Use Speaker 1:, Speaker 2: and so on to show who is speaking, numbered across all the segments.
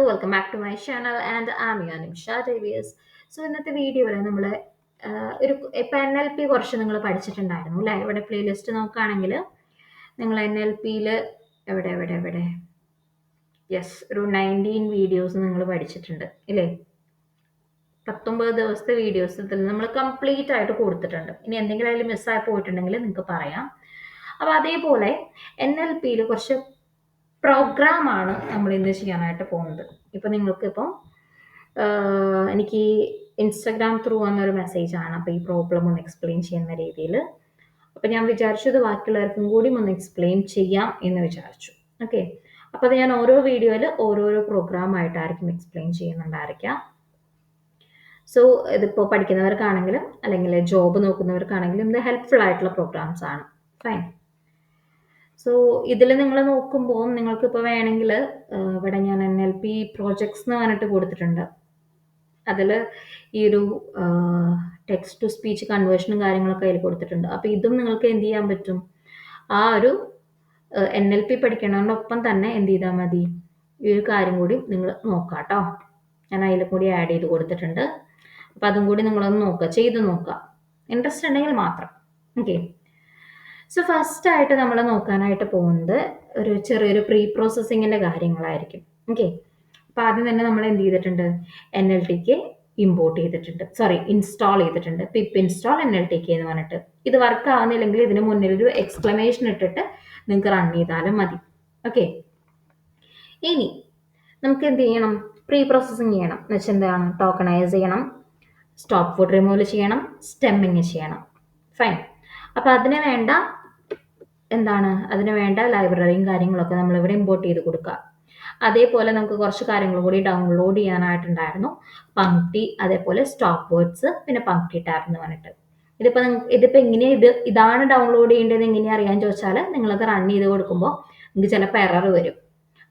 Speaker 1: Welcome back to my channel and am your Nimisha Davies. So ഇന്നത്തെ വീഡിയോയിൽ നമ്മൾ ഒരു ഇപ്പം എൻ എൽ പി കുറച്ച് നിങ്ങൾ പഠിച്ചിട്ടുണ്ടായിരുന്നു അല്ലേ? ഇവിടെ പ്ലേലിസ്റ്റ് നോക്കുകയാണെങ്കിൽ നിങ്ങൾ എൻ എൽ പിയിൽ എവിടെ എവിടെ എവിടെ യെസ് ഒരു 19 വീഡിയോസ് നിങ്ങൾ പഠിച്ചിട്ടുണ്ട് ഇല്ലേ? 19 ദിവസത്തെ വീഡിയോസ് നമ്മൾ കംപ്ലീറ്റ് ആയിട്ട് കൊടുത്തിട്ടുണ്ട്. ഇനി എന്തെങ്കിലും അതിൽ മിസ്സായി പോയിട്ടുണ്ടെങ്കിൽ നിങ്ങൾക്ക് പറയാം. അപ്പോൾ അതേപോലെ എൻ എൽ പിയിൽ കുറച്ച് പ്രോഗ്രാമാണ് നമ്മൾ ഇന്ന് ചെയ്യാനായിട്ട് പോകുന്നത്. ഇപ്പം നിങ്ങൾക്കിപ്പം എനിക്ക് ഇൻസ്റ്റഗ്രാം ത്രൂ വന്നൊരു മെസ്സേജാണ്. അപ്പോൾ ഈ പ്രോബ്ലം ഒന്ന് എക്സ്പ്ലെയിൻ ചെയ്യുന്ന രീതിയിൽ. അപ്പോൾ ഞാൻ വിചാരിച്ചു ഇത് ബാക്കിയുള്ളവർക്കും കൂടി ഒന്ന് എക്സ്പ്ലെയിൻ ചെയ്യാം എന്ന് വിചാരിച്ചു. ഓക്കെ, അപ്പോൾ അത് ഞാൻ ഓരോ വീഡിയോയിൽ ഓരോരോ പ്രോഗ്രാമായിട്ടായിരിക്കും എക്സ്പ്ലെയിൻ ചെയ്യുന്നുണ്ടായിരിക്കാം. സോ ഇതിപ്പോൾ പഠിക്കുന്നവർക്കാണെങ്കിലും അല്ലെങ്കിൽ ജോബ് നോക്കുന്നവർക്കാണെങ്കിലും ഇത് ഹെൽപ്ഫുൾ ആയിട്ടുള്ള പ്രോഗ്രാംസ് ആണ്. ഫൈൻ. സോ ഇതിൽ നിങ്ങൾ നോക്കുമ്പോൾ നിങ്ങൾക്കിപ്പോൾ വേണമെങ്കിൽ ഇവിടെ ഞാൻ എൻ എൽ പി പ്രോജക്ട്സ് എന്ന് പറഞ്ഞിട്ട് കൊടുത്തിട്ടുണ്ട്. അതിൽ ഈ ഒരു ടെക്സ്റ്റ് ടു സ്പീച്ച് കൺവേർഷനും കാര്യങ്ങളൊക്കെ അതിൽ കൊടുത്തിട്ടുണ്ട്. അപ്പോൾ ഇതും നിങ്ങൾക്ക് എന്ത് ചെയ്യാൻ പറ്റും, ആ ഒരു എൻ എൽ പി പഠിക്കണതിനൊപ്പം തന്നെ എന്ത് ചെയ്താൽ മതി, ഈ ഒരു കാര്യം കൂടി നിങ്ങൾ നോക്കാം കേട്ടോ. ഞാൻ അതിൽ കൂടി ആഡ് ചെയ്ത് കൊടുത്തിട്ടുണ്ട്. അപ്പോൾ അതും കൂടി നിങ്ങളൊന്ന് നോക്കുക, ചെയ്ത് നോക്കുക, ഇൻട്രസ്റ്റ് ഉണ്ടെങ്കിൽ മാത്രം. ഓക്കെ, സോ ഫസ്റ്റ് ആയിട്ട് നമ്മൾ നോക്കാനായിട്ട് പോകുന്നത് ഒരു ചെറിയൊരു പ്രീ പ്രോസസ്സിങ്ങിൻ്റെ കാര്യങ്ങളായിരിക്കും. ഓക്കെ, അപ്പോൾ ആദ്യം തന്നെ നമ്മൾ എന്ത് ചെയ്തിട്ടുണ്ട്, N L T K import ചെയ്തിട്ടുണ്ട്, ഇൻസ്റ്റാൾ ചെയ്തിട്ടുണ്ട്. Pip install N L T K എന്ന് പറഞ്ഞിട്ട്. ഇത് വർക്ക് ആവുന്നില്ലെങ്കിൽ ഇതിന് മുന്നിൽ ഒരു എക്സ്ക്ലമേഷൻ ഇട്ടിട്ട് നിങ്ങൾക്ക് റൺ ചെയ്താലും മതി. ഓക്കെ, ഇനി നമുക്ക് എന്ത് ചെയ്യണം, പ്രീ പ്രോസസ്സിങ് ചെയ്യണം എന്ന് വെച്ചാൽ എന്താണ്, ടോക്കണൈസ് ചെയ്യണം, സ്റ്റോപ്പ് വേർഡ് റിമൂവൽ ചെയ്യണം, സ്റ്റെമ്മിങ് ചെയ്യണം. ഫൈൻ. അപ്പോൾ അതിന് വേണ്ട ലൈബ്രറിയും കാര്യങ്ങളൊക്കെ നമ്മളിവിടെ ഇമ്പോർട്ട് ചെയ്ത് കൊടുക്കുക. അതേപോലെ നമുക്ക് കുറച്ച് കാര്യങ്ങൾ കൂടി ഡൗൺലോഡ് ചെയ്യാനായിട്ടുണ്ടായിരുന്നു. പങ്ക്തി, അതേപോലെ സ്റ്റോപ്പ് വേർഡ്സ്, പിന്നെ പങ്ക്തി ടാബ് എന്ന് പറഞ്ഞിട്ട്. ഇതിപ്പോൾ എങ്ങനെയാണ് ഇതാണ് ഡൗൺലോഡ് ചെയ്യേണ്ടത് എങ്ങനെയാണ് അറിയാൻ ചോദിച്ചാൽ നിങ്ങളത് റൺ ചെയ്ത് കൊടുക്കുമ്പോൾ നിങ്ങൾക്ക് ചിലപ്പോൾ എറർ വരും.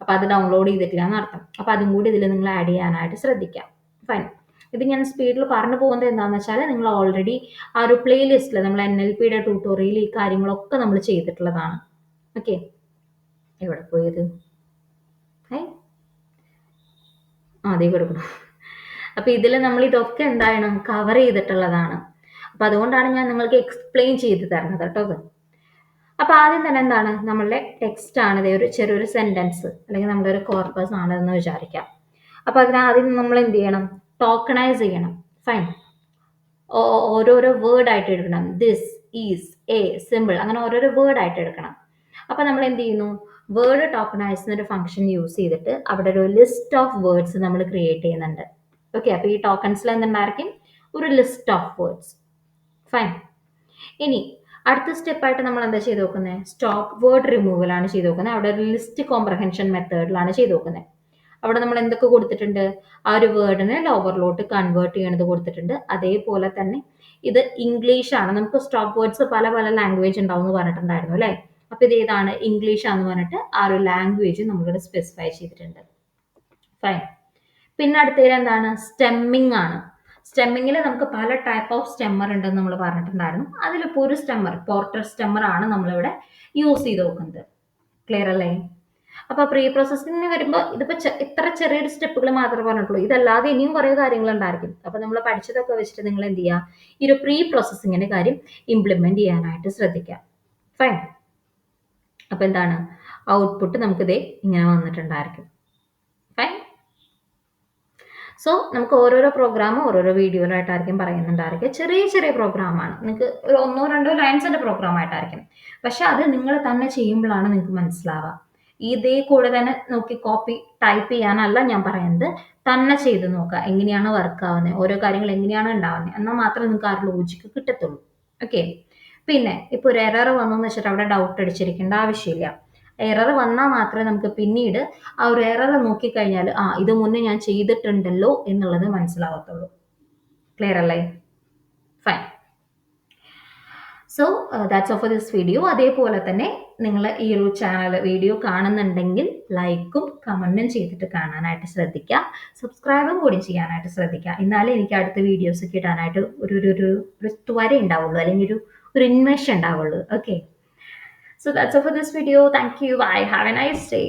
Speaker 1: അപ്പോൾ അത് ഡൗൺലോഡ് ചെയ്തിട്ടില്ല എന്നർത്ഥം. അപ്പോൾ അതും കൂടി ഇതിൽ നിങ്ങൾ ആഡ് ചെയ്യാനായിട്ട് ശ്രദ്ധിക്കാം. ഫൈൻ. ഇത് ഞാൻ സ്പീഡിൽ പറഞ്ഞു പോകുന്നത് എന്താണെന്ന് വെച്ചാൽ നിങ്ങൾ ഓൾറെഡി ആ ഒരു പ്ലേലിസ്റ്റിൽ നമ്മൾ എൻ എൽ പിയുടെ ട്യൂട്ടോറിയൽ ഈ കാര്യങ്ങളൊക്കെ നമ്മൾ ചെയ്തിട്ടുള്ളതാണ്. ഓക്കെ, എവിടെ പോയത്, അതേ കൊടുക്കണം. അപ്പോൾ ഇതിൽ നമ്മൾ ഇതൊക്കെ എന്താണ് കവർ ചെയ്തിട്ടുള്ളതാണ്. അപ്പോൾ അതുകൊണ്ടാണ് ഞാൻ നിങ്ങൾക്ക് എക്സ്പ്ലെയിൻ ചെയ്ത് തരുന്നത് കേട്ടോ. അപ്പോൾ ആദ്യം തന്നെ എന്താണ്, നമ്മളുടെ ടെക്സ്റ്റ് ആണ്, ഇതേ ഒരു ചെറിയൊരു സെൻറ്റൻസ് അല്ലെങ്കിൽ നമ്മുടെ ഒരു കോർപ്പസ് ആണെന്ന് വിചാരിക്കാം. അപ്പോൾ അതിനാദ്യം നമ്മൾ എന്ത് ചെയ്യണം, ടോക്കണൈസ് ചെയ്യണം. ഫൈൻ. ഓരോരോ വേർഡായിട്ട് എടുക്കണം. ദിസ്, ഈസ്, എ, സിമ്പിൾ, അങ്ങനെ ഓരോരോ വേർഡായിട്ട് എടുക്കണം. അപ്പോൾ നമ്മൾ എന്ത് ചെയ്യുന്നു, വേർഡ് ടോക്കണൈസ് എന്നൊരു ഫംഗ്ഷൻ യൂസ് ചെയ്തിട്ട് അവിടെ ഒരു ലിസ്റ്റ് ഓഫ് വേർഡ്സ് നമ്മൾ ക്രിയേറ്റ് ചെയ്യുന്നുണ്ട്. ഓക്കെ, അപ്പോൾ ഈ ടോക്കൺസിൽ എന്തുണ്ടായിരിക്കും, ഒരു ലിസ്റ്റ് ഓഫ് വേർഡ്സ്. ഫൈൻ. ഇനി അടുത്ത സ്റ്റെപ്പായിട്ട് നമ്മൾ എന്താ ചെയ്ത് നോക്കുന്നത്, സ്റ്റോപ്പ് വേർഡ് റിമൂവലാണ് ചെയ്ത് നോക്കുന്നത്. അവിടെ ഒരു ലിസ്റ്റ് കോംപ്രഹെൻഷൻ മെത്തേഡിലാണ് ചെയ്ത് നോക്കുന്നത്. അവിടെ നമ്മൾ എന്തൊക്കെ കൊടുത്തിട്ടുണ്ട്, ആ ഒരു വേർഡിനെ ലോവറിലോട്ട് കൺവേർട്ട് ചെയ്യണത് കൊടുത്തിട്ടുണ്ട്. അതേപോലെ തന്നെ ഇത് ഇംഗ്ലീഷാണ്. നമുക്ക് സ്റ്റോപ്പ് വേർഡ്സ് പല പല ലാംഗ്വേജ് ഉണ്ടാവും എന്ന് പറഞ്ഞിട്ടുണ്ടായിരുന്നു അല്ലേ? അപ്പോൾ ഇത് ഏതാണ്, ഇംഗ്ലീഷാന്ന് പറഞ്ഞിട്ട് ആ ഒരു ലാംഗ്വേജ് നമ്മളിവിടെ സ്പെസിഫൈ ചെയ്തിട്ടുണ്ട്. ഫൈൻ. പിന്നെ അടുത്തതിൽ എന്താണ്, സ്റ്റെമ്മിങ് ആണ്. സ്റ്റെമ്മിങ്ങിൽ നമുക്ക് പല ടൈപ്പ് ഓഫ് സ്റ്റെമ്മർ ഉണ്ടെന്ന് നമ്മൾ പറഞ്ഞിട്ടുണ്ടായിരുന്നു. അതിലിപ്പോൾ ഒരു സ്റ്റെമ്മർ, പോർട്ടർ സ്റ്റെമ്മർ ആണ് നമ്മളിവിടെ യൂസ് ചെയ്ത് നോക്കുന്നത്. ക്ലിയർ അല്ലേ? അപ്പോൾ പ്രീ പ്രോസസ്സിങ്ങിന് വരുമ്പോൾ ഇതിപ്പോൾ ഇത്ര ചെറിയൊരു സ്റ്റെപ്പുകൾ മാത്രമേ പറഞ്ഞിട്ടുള്ളൂ. ഇതല്ലാതെ ഇനിയും കുറേ കാര്യങ്ങൾ ഉണ്ടായിരിക്കും. അപ്പോൾ നമ്മൾ പഠിച്ചതൊക്കെ വെച്ചിട്ട് നിങ്ങൾ എന്ത് ചെയ്യുക, ഈ ഒരു പ്രീ പ്രോസസ്സിങ്ങിൻ്റെ കാര്യം ഇംപ്ലിമെൻറ്റ് ചെയ്യാനായിട്ട് ശ്രദ്ധിക്കുക. ഫൈൻ. അപ്പോൾ എന്താണ്, ഔട്ട്പുട്ട് നമുക്കിതേ ഇങ്ങനെ വന്നിട്ടുണ്ടായിരിക്കും. ഫൈൻ. സോ നമുക്ക് ഓരോരോ പ്രോഗ്രാമും ഓരോരോ വീഡിയോയിലായിട്ടായിരിക്കും പറയുന്നുണ്ടായിരിക്കും. ചെറിയ ചെറിയ പ്രോഗ്രാമാണ്, നിങ്ങൾക്ക് ഒരു 1-2 ലൈൻസിൻ്റെ പ്രോഗ്രാമായിട്ടായിരിക്കും. പക്ഷെ അത് നിങ്ങൾ തന്നെ ചെയ്യുമ്പോഴാണ് നിങ്ങൾക്ക് മനസ്സിലാവുക. ഇതേ കൂടെ തന്നെ നോക്കി കോപ്പി ടൈപ്പ് ചെയ്യാനല്ല ഞാൻ പറയുന്നത്, തന്നെ ചെയ്ത് നോക്കുക എങ്ങനെയാണ് വർക്ക് ആവുന്നത്, ഓരോ കാര്യങ്ങൾ എങ്ങനെയാണ് ഉണ്ടാവുന്നത്, എന്നാൽ മാത്രമേ നിങ്ങൾക്ക് ആ ഒരു ലോജിക്ക് കിട്ടത്തുള്ളൂ. ഓക്കെ, പിന്നെ ഇപ്പോൾ ഒരു എറർ വന്നു എന്ന് വെച്ചിട്ട് അവിടെ ഡൗട്ട് അടിച്ചിരിക്കേണ്ട ആവശ്യമില്ല. എറർ വന്നാൽ മാത്രമേ നമുക്ക് പിന്നീട് ആ ഒരു എറർ നോക്കിക്കഴിഞ്ഞാൽ ഇത് മുന്നേ ഞാൻ ചെയ്തിട്ടുണ്ടല്ലോ എന്നുള്ളത് മനസ്സിലാവത്തുള്ളൂ. ക്ലിയർ അല്ലേ? Fine. So that's all for this video. അതേപോലെ തന്നെ നിങ്ങൾ ഈ ഒരു ചാനൽ വീഡിയോ കാണുന്നുണ്ടെങ്കിൽ ലൈക്കും കമൻറ്റും ചെയ്തിട്ട് കാണാനായിട്ട് ശ്രദ്ധിക്കുക. സബ്സ്ക്രൈബും കൂടി ചെയ്യാനായിട്ട് ശ്രദ്ധിക്കുക. എന്നാലേ എനിക്ക് അടുത്ത വീഡിയോസ് കിട്ടാനായിട്ട് ഒരു ത്വര ഉണ്ടാവുള്ളൂ, അല്ലെങ്കിൽ ഒരു ഇൻവെഷൻ ഉണ്ടാവുള്ളൂ. Okay, so that's all for this video. Thank you. Bye. Have a nice day.